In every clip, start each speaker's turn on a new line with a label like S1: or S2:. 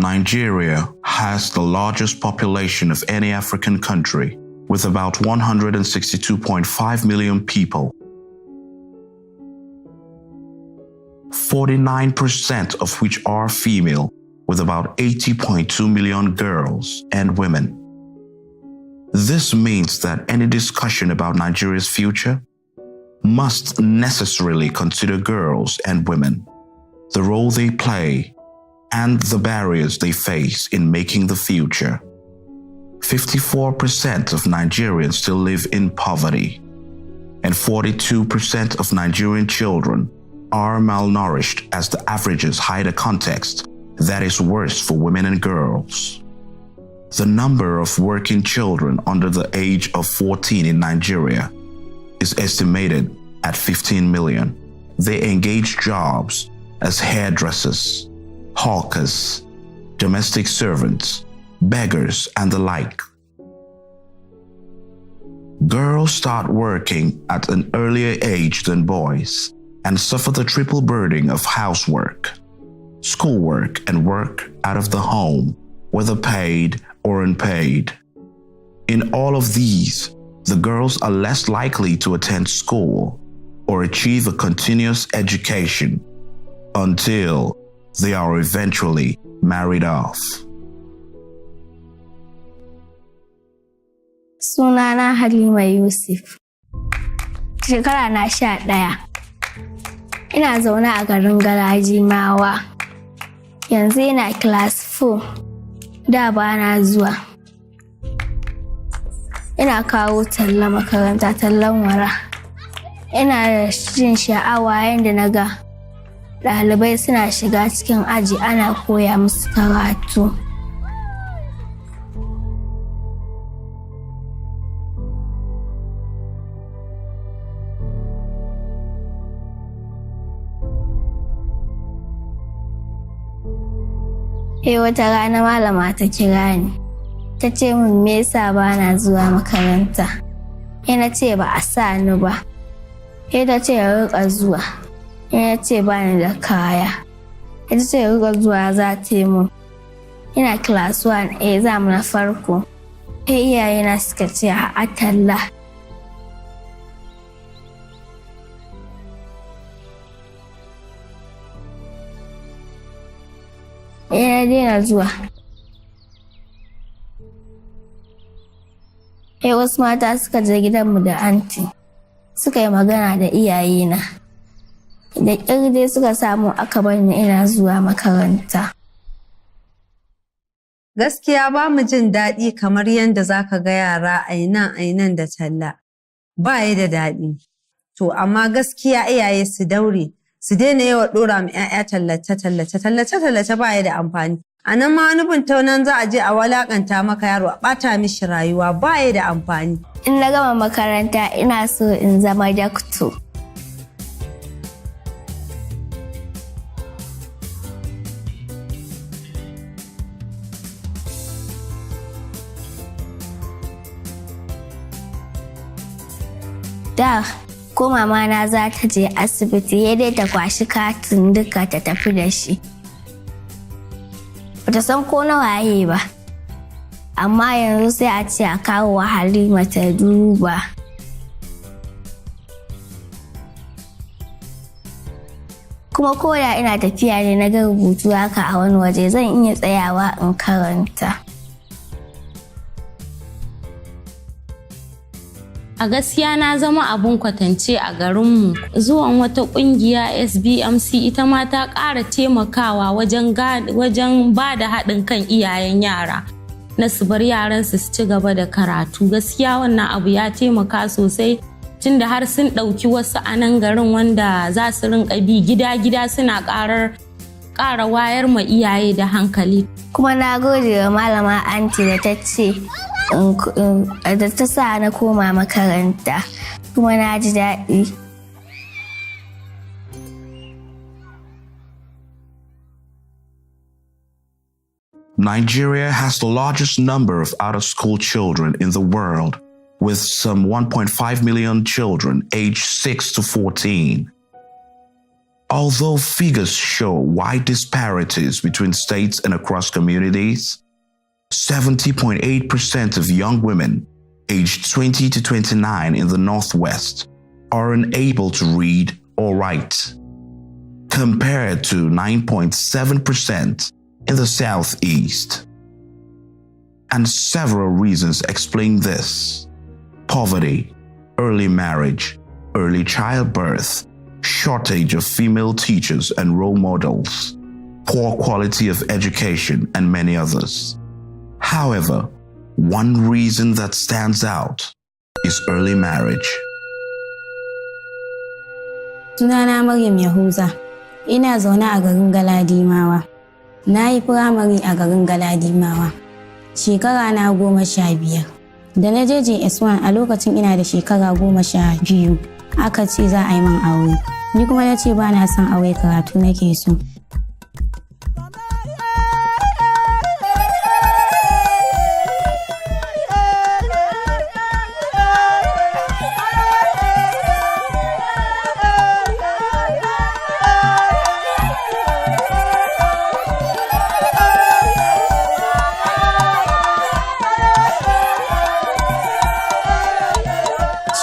S1: Nigeria has the largest population of any African country, with about 162.5 million people. 49% of which are female, with about 80.2 million girls and women. This means that any discussion about Nigeria's future must necessarily consider girls and women, the role they play, and the barriers they face in making the future. 54% of Nigerians still live in poverty, and 42% of Nigerian children are malnourished, as the averages hide a context that is worse for women and girls. The number of working children under the age of 14 in Nigeria is estimated at 15 million. They engage jobs as hairdressers, hawkers, domestic servants, beggars, and the like. Girls start working at an earlier age than boys and suffer the triple burden of housework, schoolwork, and work out of the home, whether paid or unpaid. In all of these, the girls are less likely to attend school or achieve a continuous education until they are eventually married off.
S2: Sunana Halima Yusuf. Shekara na 11. Ina zaune a garin Galajimawa. Yanzu ina class 4. Da ba na zuwa. Ina kawo talla makaranta, tallan wara. Ina da jin sha'awa yanda na ga ɗalibai suna shiga cikin aji ana koya musu karatu. Wata rana malama ta kira ni, ta ce min me yasa ba na zuwa makaranta. Na ce ba a sa ni ba. Ta ce ya riƙa zuwa. Na ce ba ni da kaya. Ta ce ya riƙa zuwa za ta yi mun. Ina class 1 exam na farko. Iyayena suka ce a talla. Na daina zuwa. Wasu mata suka je gidanmu da anti, suka yi magana da iyayena. Da ƙyar dai suka samu aka bar ni ina zuwa makaranta.
S3: Gaskiya ba mu jin daɗi kamar yadda za ka ga yara ainan da talla. Ba ya da daɗi. To amma gaskiya iyaye su daure. Su daina yawa ɗora ma 'ya'ya tallace ba ya da amfani. A nan ma wani buntaunan za a je a walakanta maka yaro a ɓata mishi rayuwa ba ya da amfani.
S2: In na gama makaranta ina so in zama dakto. Da ko mama na za ta je asibiti ya dai ta kwashi katin duka ta tafi da shi. Bata san ko na waye ba, amma yanzu sai a ce a kawo wa Halima ta duba. Kuma koda ina tafiya ne na ga rubutu haka a wani waje zan iya tsayawa in karanta.
S4: A gaskiya na zama abun kwatance a garinmu. Zuwan wata ƙungiya SBMC ita ma ta ƙara taimakawa wajen ba da haɗin kan iyayen yara na su bar yaransu su ci gaba da karatu. Gaskiya wannan abu ya taimaka sosai tunda har sun ɗauki wasu a nan garin wanda za su rinƙa bi gida-gida suna ƙara wayar ma iyaye da hankali.
S2: Kuma na gode wa malama anti da ta ce da ta sa na koma makaranta, kuma na ji daɗi.
S1: Nigeria has the largest number of out-of-school children in the world, with some 1.5 million children aged 6 to 14. Although figures show wide disparities between states and across communities, 70.8% of young women aged 20 to 29 in the Northwest are unable to read or write, compared to 9.7% in the Southeast. And several reasons explain this: poverty, early marriage, early childbirth, shortage of female teachers and role models, poor quality of education, and many others. However, one reason that stands out is early marriage.
S5: Sunana Maryam Yahuza, ina zaune a garin Galadimawa. Na yi firamare a garin Galadimawa. Shekara na 15. Da na je JS1 a lokacin ina da shekara 12. Aka ce za a yi min aure. Ni kuma na ce ba na son aure, karatu nake so.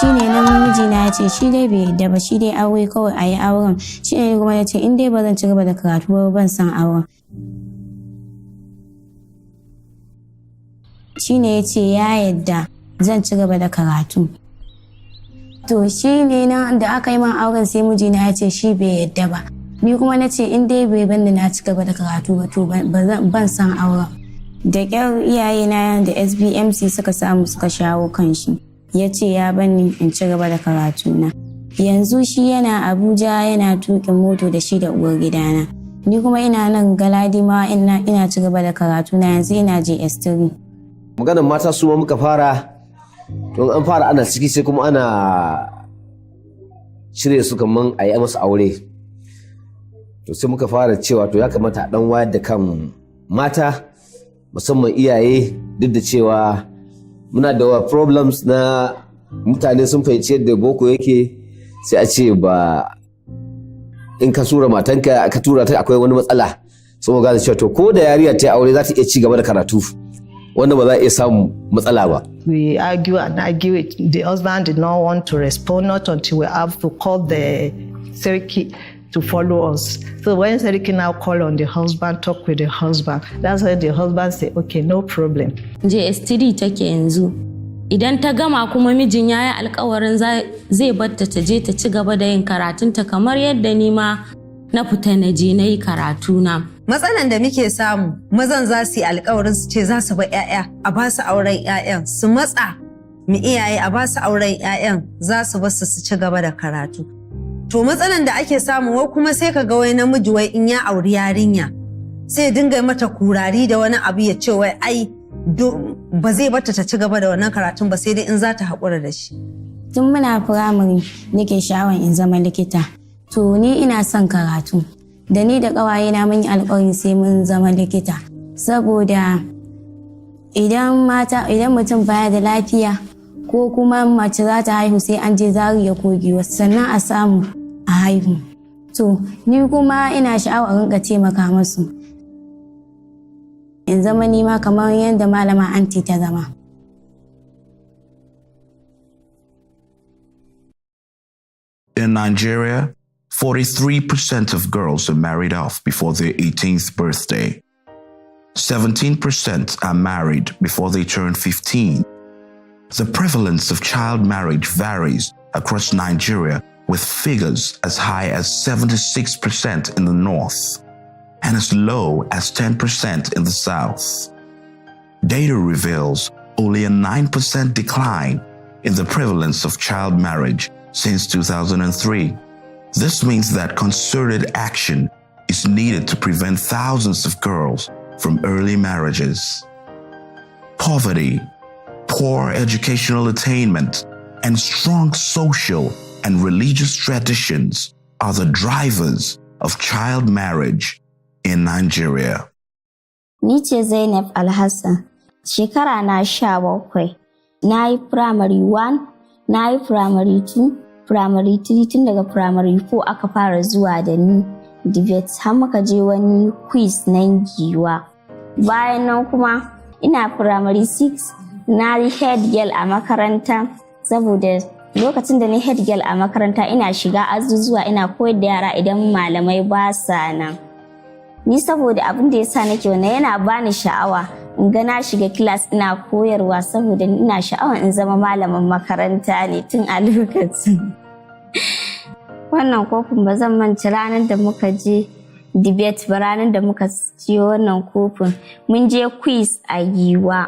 S5: Shine nan mijina ya ce shi dai bai yadda ba, shi dai aure kawai a yi auren. Shine kuma ya ce in dai ba zan ci gaba da karatu ba, ban san auren. Shine ya ce ya yadda zan ci gaba da karatu. To shine nan da aka yi min auren sai mijina ya ce shi bai yadda ba. Ni kuma na ce in dai bai bani na ci gaba da karatu ba to ban san auren. Da ƙyar iyayena da SBMC suka samu suka shawo kan shi. Ya ce ya bani in ci gaba da karatuna. Yanzu shi yana Abuja yana tuƙin moto da shi da uwar gidana. Ni kuma ina nan Galadimawa ina ci gaba da karatuna, yanzu ina JS3.
S6: Maganar mata su ma muka fara, to an fara ana ciki sai kuma ana shirye su kaman a yi masa aure. To sai muka fara cewa to ya kamata a ɗan wayar da kan mata, musamman iyaye, duk da cewa muna da problems na mutane sun fahimci yadda boko yake, sai a ce ba in ka tura matanka ka tura ta akwai wani matsala, sai mu gane cewa to ko da yariya ta aure za ta iya ci gaba da karatu, wanda ba za a iya samun matsala ba.
S7: We argue and argue. The husband did not want to respond, not until we have to call the Seriki to follow us. So when Seriki now call on the husband, talk with the husband, that's when the husband say, okay, no problem.
S4: JS3 take yanzu. Idan ta gama kuma mijin ya yi alkawarin zai batta ta je ta ci gaba da yin karatunta kamar yadda ni ma na fita na je na yi karatuna.
S3: Matsalan da muke samu, mazan za su yi alkawarin su ce za su ba 'ya'ya, a ba su auren 'ya'yan, su matsa mu iyaye a ba su auren 'ya'yan, za su basu su ci gaba da karatu. To matsalan da ake samu wai kuma sai ka ga wai namiji wai in ya auri yarinya sai dinga mata kurari da wani abu ya ce wai ai ba zai bata ta ci gaba da wannan karatun ba sai dai in za ta haƙura da shi.
S5: Tun muna firamare nake sha'awar in zama likita. To ni ina son karatu. Da ni da ƙawayena mun yi alƙawarin sai mun zama likita. Saboda idan mutum baya da lafiya ko kuma mace za ta haihu sai an je Zaria ko Giwa sannan a samu a haihu. To ni kuma ina sha'awar rinka taimaka musu. In zama ni ma kamar yadda malama anti ta zama.
S1: In Nigeria, 43% of girls are married off before their 18th birthday. 17% are married before they turn 15. The prevalence of child marriage varies across Nigeria, with figures as high as 76% in the north and as low as 10% in the south. Data reveals only a 9% decline in the prevalence of child marriage since 2003. This means that concerted action is needed to prevent thousands of girls from early marriages. Poverty, poor educational attainment, and strong social and religious traditions are the drivers of child marriage in Nigeria.
S2: Ni ce Zainab Alhassan, shekara na 17. Na yi primary 1, na yi primary 2, primary 3 tun daga primary 4 aka fara zuwa da ni debate har muka je wani quiz nan Giwa. Bayan nan kuma ina primary 6 na yi head girl a makaranta, saboda lokacin da ni head girl a makaranta ina shiga azuzuwa ina koyar da yara idan malamai ba sa nan. Ni saboda abin da yasa nake wannan yana bani sha'awa in ga na shiga class ina koyarwa, saboda ina sha'awa in zama malamin makaranta ne tun a lokacin. Wannan kofin ba zan manta ranar da muka je debate ba, ranar da muka ciyo wannan kofin mun je quiz a Giwa.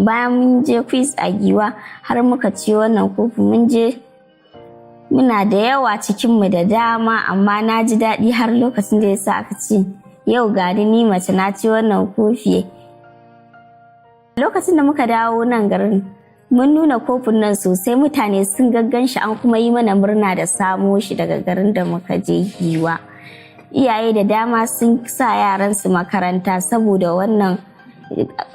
S2: Bayan mun je quiz a Giwa har muka ciyo wannan kofin mun je muna da yawa cikinmu da dama, amma na ji daɗi har lokacin da yasa aka ce yau ga ni mace na ci wannan kofi. Lokacin da muka dawo nan garin mun nuna kofin nan sosai, mutane sun gaggan shi an kuma yi mana murna da samo shi daga garin da muka je Giwa. Iyaye da dama sun sa yaransu makaranta saboda wannan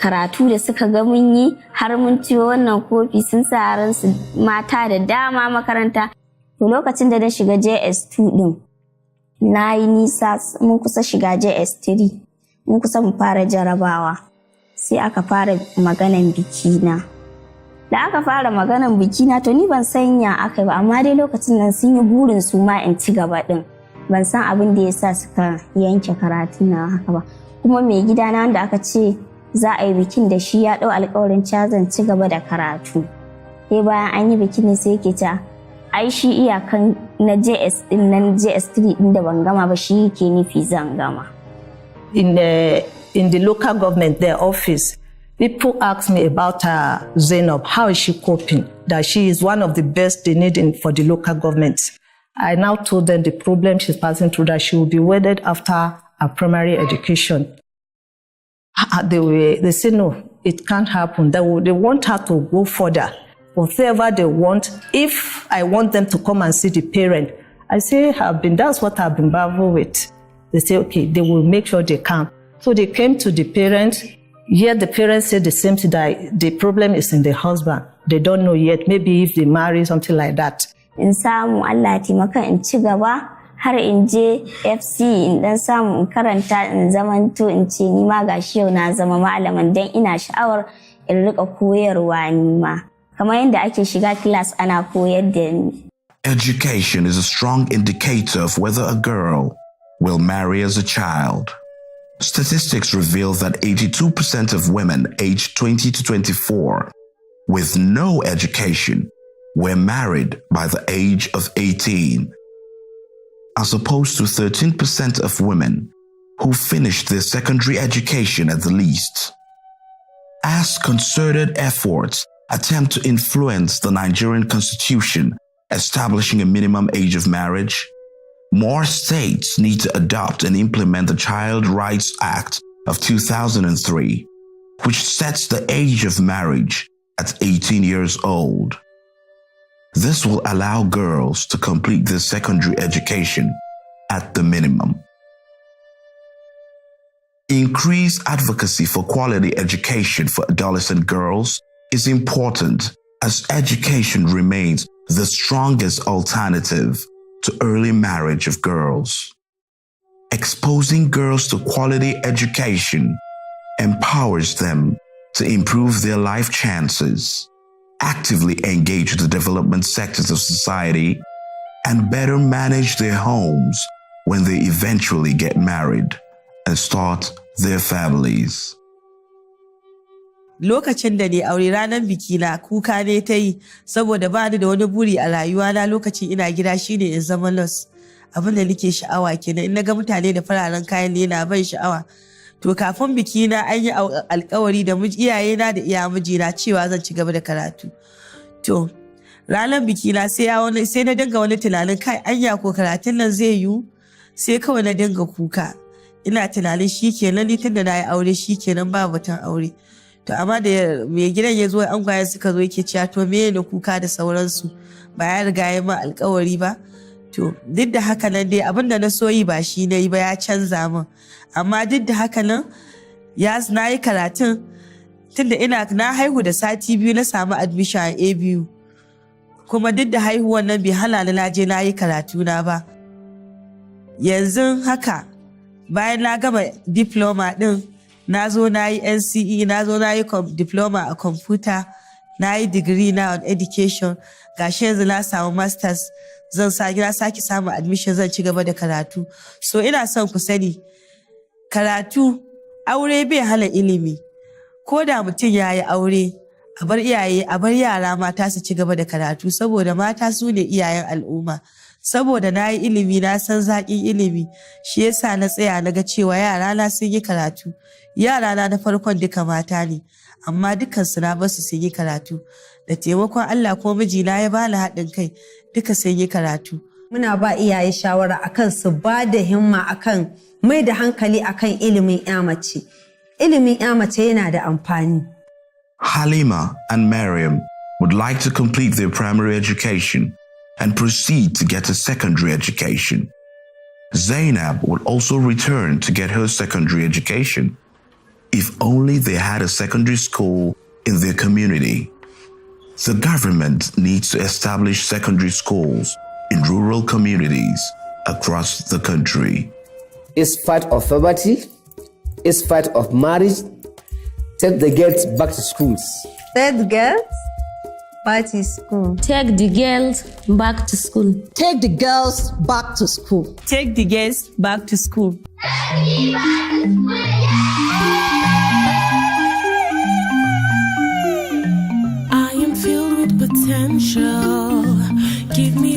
S2: karatu da suka ga mun yi, har mun ciwo wannan kofi sun sa yaransu mata da dama makaranta. To lokacin da na shiga JS2 din na yi nisa, mun kusa shiga JS3, mun kusa mu fara jarabawa, sai aka fara maganan bikina. Da aka fara maganan bikina to ni ban sanya aka ba, amma dai lokacin nan sun yi burin su ma in ci gaba din. Ban san abin da yasa suka yanke karatu na haka ba. Kuma mai gidana wanda aka ce za a yi bikin da shi ya ɗau alƙawarin zan ci gaba da karatu. Sai bayan an yi bikin ne sai yake ta ai shi iyakan na JS din nan JS3 din da ban gama ba shi yake nufi zan gama.
S7: In the local government, their office, people ask me about Zainab. How is she coping? That she is one of the best they need for the local government. I now told them the problem she's passing through, that she will be wedded after her primary education. They say no, it can't happen. They want her to go further. Whatever they want, if I want them to come and see the parent, I say, that's what I've been battling with. They say, okay, they will make sure they come. So they came to the parents. Yet the parents said the same thing, that the problem is in the husband. They don't know yet. Maybe if they marry, something like that.
S2: In samu Allah taimaka in ci gaba har in je FC in dan samu in karanta in zamanto in ce ni ma gashi yau na zama malamin, dan ina sha'awar in rika koyarwa ni ma. Kamar yadda ake shiga class ana koyar da ni.
S1: Education is a strong indicator of whether a girl will marry as a child. Statistics reveal that 82% of women aged 20 to 24 with no education were married by the age of 18, as opposed to 13% of women who finished their secondary education at the least. As concerted efforts attempt to influence the Nigerian constitution establishing a minimum age of marriage, more states need to adopt and implement the Child Rights Act of 2003, which sets the age of marriage at 18 years old. This will allow girls to complete their secondary education at the minimum. Increased advocacy for quality education for adolescent girls is important, as education remains the strongest alternative to early marriage of girls. Exposing girls to quality education empowers them to improve their life chances, actively engage the development sectors of society, and better manage their homes when they eventually get married and start their families.
S8: Lokacin da ne aure ranar bikina kuka ne ta yi, saboda ba ni da wani buri a rayuwa na lokacin ina gida shine in zama nurse. Abin da nake sha'awa kenan, in naga mutane da fararen kayan ne na ban sha'awa. To kafin bikina an yi alkawari da iyayena da iya mijina cewa zan ci gaba da karatu. To ranar bikina sai na dinga wani tunanin kai anya ko karatun nan zai yiwu, sai kawai na dinga kuka. Ina tunanin shikenan ni tunda na yi aure shikenan ba batun aure. To amma da mai gidan ya zo an gwaya suka zo yake cewa to me ne kuka da sauransu, ba ya riga ya ma alkawari ba. To duk da haka nan dai abin da na so yi ba shi na yi ba, ya canza min. Amma duk da haka nan na yi karatun tunda na haihu da sati 2 na samu admission a ABU. kuma duk da haihuwan nan bai hana ni na je na yi karatu na ba. Yanzu haka bayan na gama diploma din na zo na yi NCE, na zo na yi diploma a computer, na yi degree na on education, gashi yanzu na samu masters, na sake samun admission, zan ci gaba da karatu. So ina son ku sani karatu aure bai hana ilimi. Ko da mutum ya yi aure, a bar iyaye, a bar yara mata su ci gaba da karatu, saboda mata su ne iyayen al'umma. Saboda na yi ilimi, na san zaƙin ilimi, shi yasa na tsaya na ga cewa yara na sun yi karatu. Yara na farkon duka mata ne, amma dukansu na basu sun yi karatu. Da taimakon Allah ko mijina ya bani haɗin kai, duka sun yi karatu.
S3: Muna ba iyaye shawara akan su ba da himma akan mai da hankali akan ilimin ya mace. Ilimin ya mace yana da amfani.
S1: Halima and Mariam would like to complete their primary education and proceed to get a secondary education. Zainab would also return to get her secondary education if only they had a secondary school in their community. The government needs to establish secondary schools in rural communities across the country.
S6: It's fight of poverty. It's fight of marriage. Take the girls back to schools.
S3: Take the girls back to school.
S4: Take the girls back to school.
S7: Take the girls back to school.
S8: Take the girls back to school.
S9: I am filled with potential. Give me